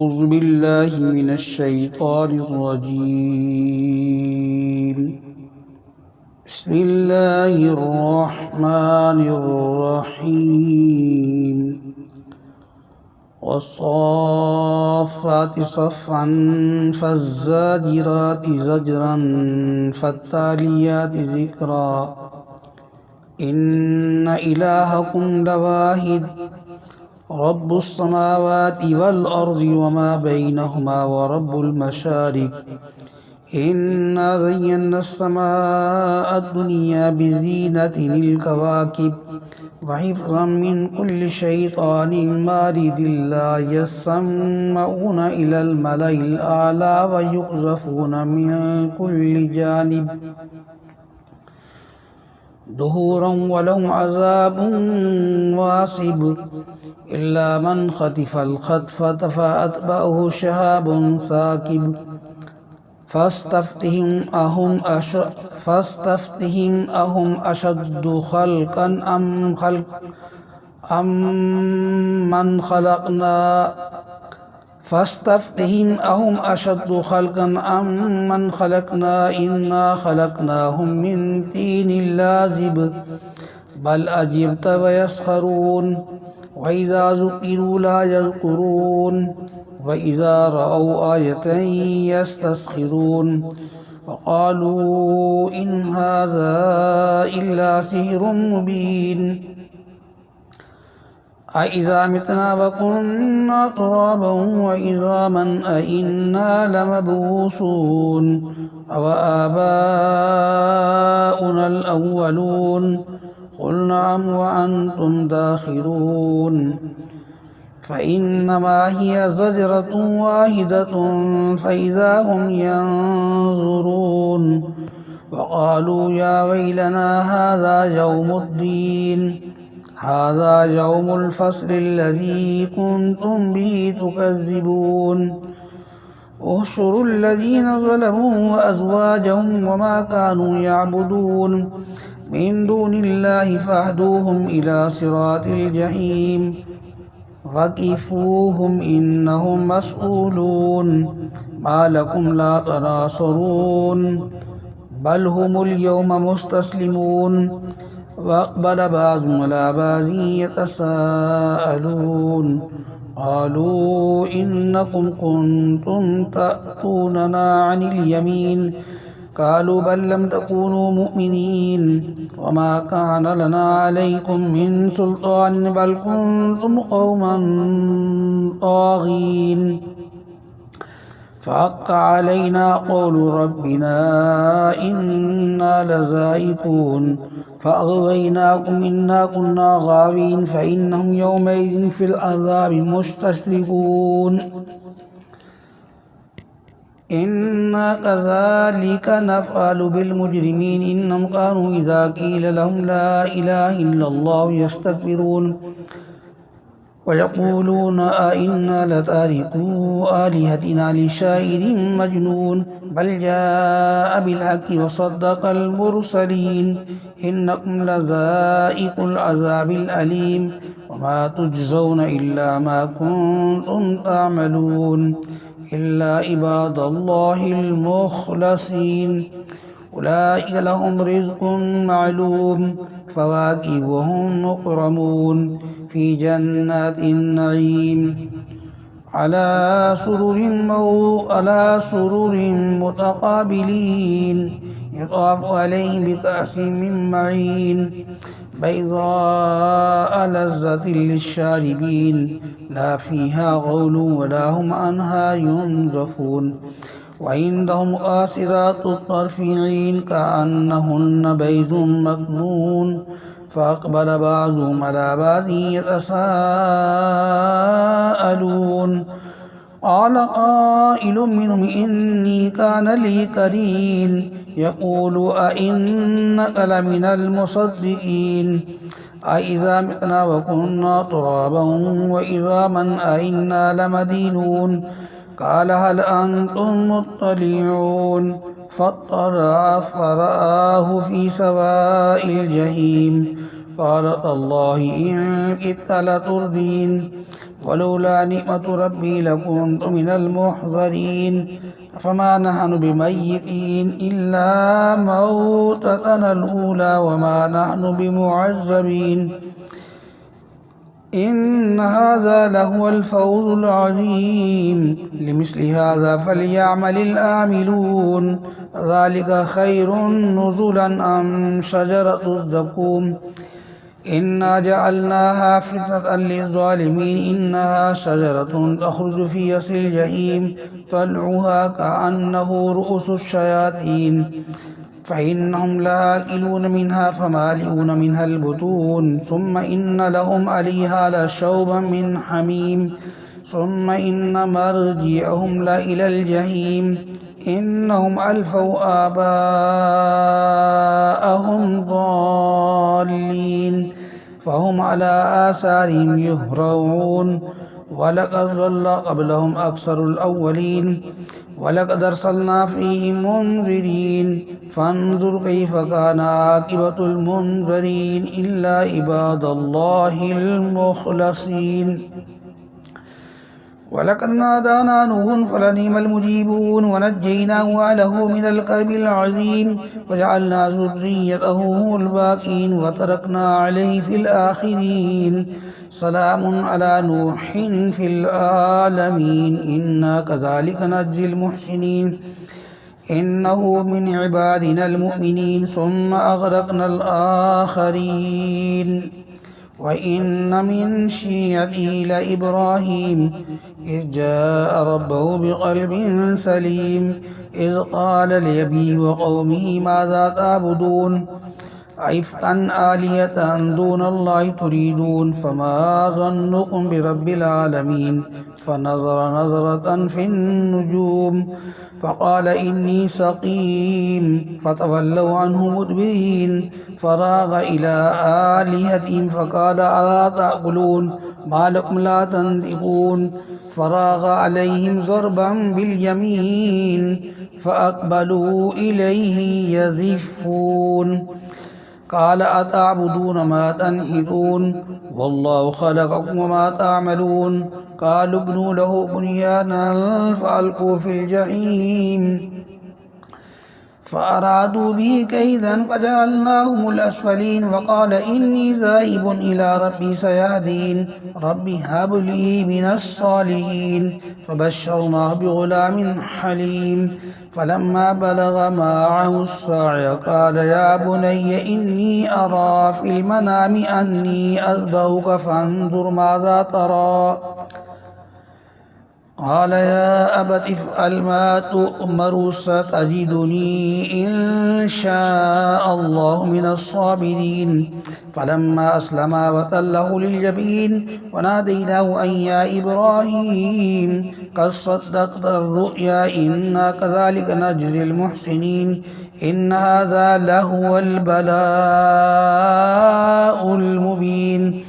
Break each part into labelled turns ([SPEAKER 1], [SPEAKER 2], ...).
[SPEAKER 1] أعوذ بالله من الشيطان الرجيم. بسم الله الرحمن الرحيم. والصافات صفا فالزاجرات زجرا فالتاليات ذكرا إن إلهكم لواحد رب السماوات والأرض وما بينهما ورب المشارق إنا زينا السماء الدنيا بزينة الكواكب وحفظا من كل شيطان مارد لا يسمعون إلى الملأ الأعلى ويقذفون من كل جانب دهورا ولهم عذاب واصب إلا من خطف الخطفة فأتبعه شهاب ثاقب فاستفتهم أهم أشد خلقا أم من خلقنا فاستفتهم أهم أشد خلقا أم من خلقنا إنا خلقناهم من طين لازب بل أجبت ويسخرون وإذا ذكروا لا يذكرون وإذا رأوا آية يستسخرون وقالوا إن هذا إلا سحر مبين أإذا متنا وكنا ترابا وعظاما أإنا لمبعوثون أوآباؤنا الأولون قل نعم وأنتم داخرون فإنما هي زجرة واحدة فإذا هم ينظرون وقالوا يا ويلنا هذا يوم الدين هذا يوم الفصل الذي كنتم به تكذبون احشروا الذين ظلموا وأزواجهم وما كانوا يعبدون من دون الله فاهدوهم إلى صراط الجحيم وقفوهم إنهم مسؤولون ما لكم لا تناصرون بل هم اليوم مستسلمون وأقبل بعضهم على بعض يتساءلون قالوا إنكم كنتم تأتوننا عن اليمين قالوا بل لم تكونوا مؤمنين وما كان لنا عليكم من سلطان بل كنتم قوما طاغين فحق علينا قول ربنا إنا لذائقون فأغويناكم إنا كنا غاوين فإنهم يومئذ في العذاب مشتركون إنا كذلك نفعل بالمجرمين إنهم كانوا إذا قيل لهم لا إله إلا الله يستكبرون ويقولون أئنا لتاركو آلهتنا لشاعر مجنون بل جاء بالحق وصدق المرسلين إنكم لذائق العذاب الأليم وما تجزون إلا ما كنتم تعملون إلا عباد الله المخلصين أولئك لهم رزق معلوم فواكه وهم مكرمون في جنات النعيم على سرر متقابلين يطاف عليهم بكأس من معين بيضاء لذة للشاربين لا فيها غول ولا هم عنها ينزفون وعندهم قاصرات الطرف عين كأنهن بيض مكنون فأقبل بعضهم على بعض يتساءلون قال قائل منهم إني كان لي قرين يقول أئنك لمن المصدقين أإذا متنا وكنا ترابا وعظاما أئنا لمدينون قال هل أنتم مطلعون فاطلع فرآه في سواء الجحيم قال تالله إن كدت لتردين ولولا نعمة ربي لكنت من المحضرين فما نحن بميتين إلا موتتنا الأولى وما نحن بمعذبين إن هذا لهو الفوز العظيم لمثل هذا فليعمل العاملون ذلك خير نزلا أم شجرة الزقوم إنا جعلناها فتنة للظالمين إنها شجرة تخرج في أصل الجحيم طلعها كأنه رؤوس الشياطين فإنهم لآكلون منها فمالئون منها البطون ثم إن لهم عليها لشوبا من حميم ثم إن مرجعهم لإلى الجحيم إنهم ألفوا آباءهم ضالين فهم على آثارهم يهرعون ولقد ضل قبلهم أكثر الأولين ولقد أرسلنا فيهم منذرين فانظر كيف كان عاقبة المنذرين إلا عباد الله المخلصين ولقد نادانا نوح فلنعم المجيبون ونجيناه وأهله من الكرب العظيم وجعلنا ذريته هم الباقين وتركنا عليه في الآخرين سلام على نوح في العالمين إنا كذلك نجزي المحسنين إنه من عبادنا المؤمنين ثم أغرقنا الآخرين وإن من شيعته لإبراهيم إذ جاء ربه بقلب سليم إذ قال لأبيه وقومه ماذا تعبدون أئفكا آلهة دون الله تريدون فما ظنكم برب العالمين فنظر نظرة في النجوم فقال إني سقيم فتولوا عنه مدبرين فراغ إلى آلهتهم فقال ألا تأكلون ما لكم لا تنطقون فراغ عليهم ضربا باليمين فأقبلوا إليه يزفون قال أتعبدون ما تنحتون والله خلقكم وما تعملون قالوا ابنوا له بنيانا فألقوا في الجحيم فأرادوا به كيدا فجعلناهم الأسفلين وقال إني ذاهب إلى ربي سيهدين ربي هب لي من الصالحين فبشرناه بغلام حليم فلما بلغ معه السعي قال يا بني إني أرى في المنام أني أذبحك فانظر ماذا ترى قال يا أبت افعل ما تؤمر ستجدني إن شاء الله من الصابرين فلما أسلما وتله للجبين وناديناه أن يا إبراهيم قد صدقت الرؤيا إنا كذلك نجزي المحسنين إن هذا لهو البلاء المبين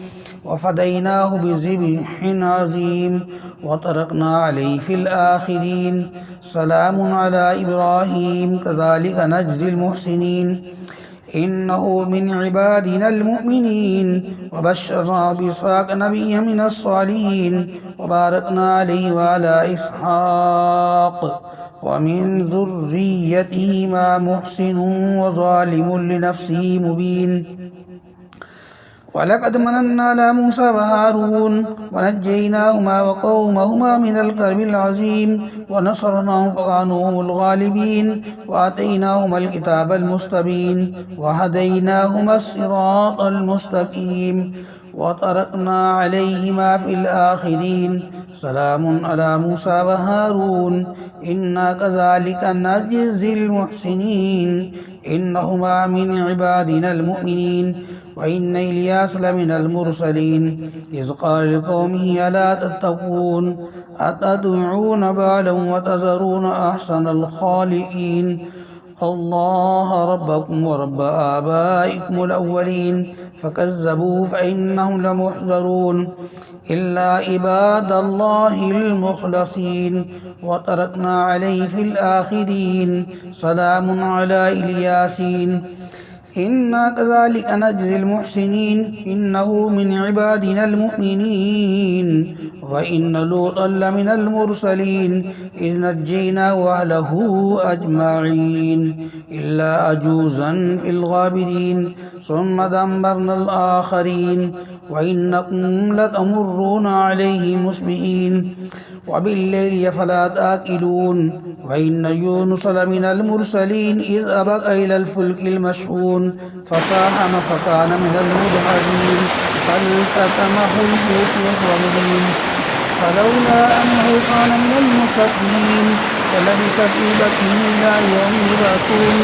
[SPEAKER 1] وفديناه بذبح عظيم وتركنا عليه في الآخرين سلام على إبراهيم كذلك نجزي المحسنين إنه من عبادنا المؤمنين وبشرنا بإسحاق نبيا من الصالحين وباركنا عليه وعلى إسحاق ومن ذريتهما محسن وظالم لنفسه مبين ولقد مننا على موسى وهارون ونجيناهما وقومهما من الكرب العظيم ونصرناهم فكانوا هم الغالبين وآتيناهما الكتاب المستبين وهديناهما الصراط المستقيم وتركنا عليهما في الآخرين سلام على موسى وهارون إنا كذلك نجزي المحسنين إنهما من عبادنا المؤمنين وإن إلياس لمن المرسلين إذ قال لقومه ألا تتقون أتدعون بعلا وتذرون أحسن الخالقين الله ربكم ورب آبائكم الأولين فكذبوه فإنهم لمحضرون إلا عباد الله المخلصين وتركنا عليه في الآخرين سلام على الياسين إنا كذلك نجزي المحسنين إنه من عبادنا المؤمنين وإن لوطا لمن المرسلين إذ نجيناه وأهله أجمعين إلا عجوزا في الغابرين ثم دمرنا الآخرين وإنكم لتمرون عليهم مصبحين وبالليل فلا تأكلون وإن يونس لمن المرسلين إذ أبق إلى الفلك المشحون فساهم فكان من المدحضين فالتقمه الحوت وهو مليم فلولا أنه كان من المسبحين فلبث في بطنه إلى يوم يبعثون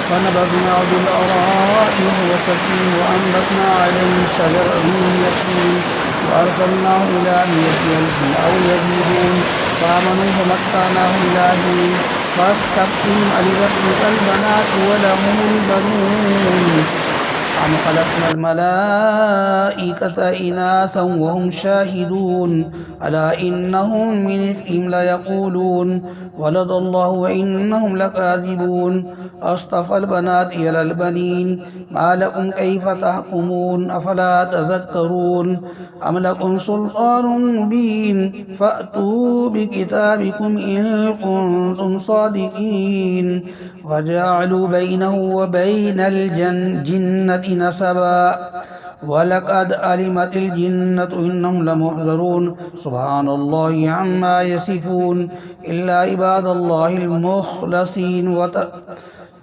[SPEAKER 1] فنبذناه بالعراء وهو سقيم وأنبتنا عليه شجرا من يقطين وأرسلناه إلى 100,000 أو يزيدون فآمنوا فمتعناهم إلى حين فاستفتهم ألربك البنات ولهم البنون أم خلقنا الملائكة إناثا وهم شاهدون ألا إنهم من إفكهم ليقولون ولد الله وإنهم لكاذبون أصطفى البنات إلى البنين ما لكم كيف تحكمون أفلا تذكرون أم لكم سلطان مبين فأتوا بكتابكم إن كنتم صادقين وجعلوا بينه وبين الجنة نسبا ولقد علمت الجنة إنهم لمحضرون سبحان الله عما يصفون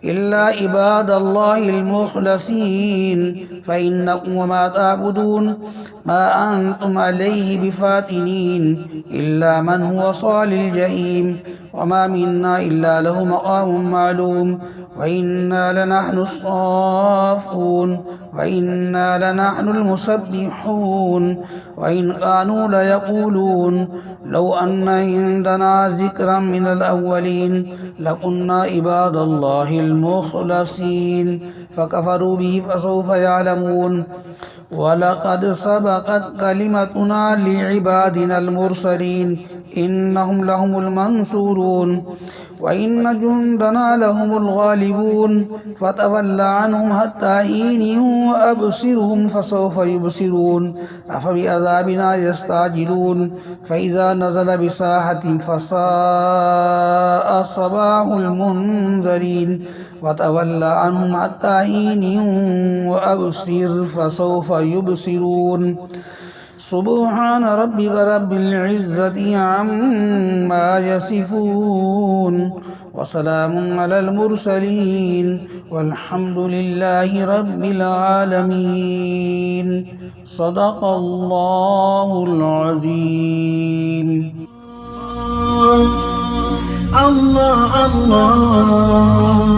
[SPEAKER 1] إلا عباد الله المخلصين فإنكم وما تعبدون ما أنتم عليه بفاتنين إلا من هو صال الجحيم وما منا إلا له مقام معلوم وإنا لنحن الصافون وإنا لنحن المسبحون وإن كانوا ليقولون لو أن عندنا ذكرا من الأولين لكنا عباد الله المخلصين فكفروا به فسوف يعلمون ولقد سبقت كلمتنا لعبادنا المرسلين إنهم لهم المنصورون وإن جندنا لهم الغالبون فتول عنهم حتى حين وأبصرهم فسوف يبصرون أفبعذابنا يستعجلون فإذا نزل بساحة فساء صباح المنذرين وتول عنهم حتى حين وأبصر فسوف يبصرون سبحان ربك رب العزة عما يصفون وسلام على المرسلين والحمد لله رب العالمين صدق الله العظيم.
[SPEAKER 2] الله الله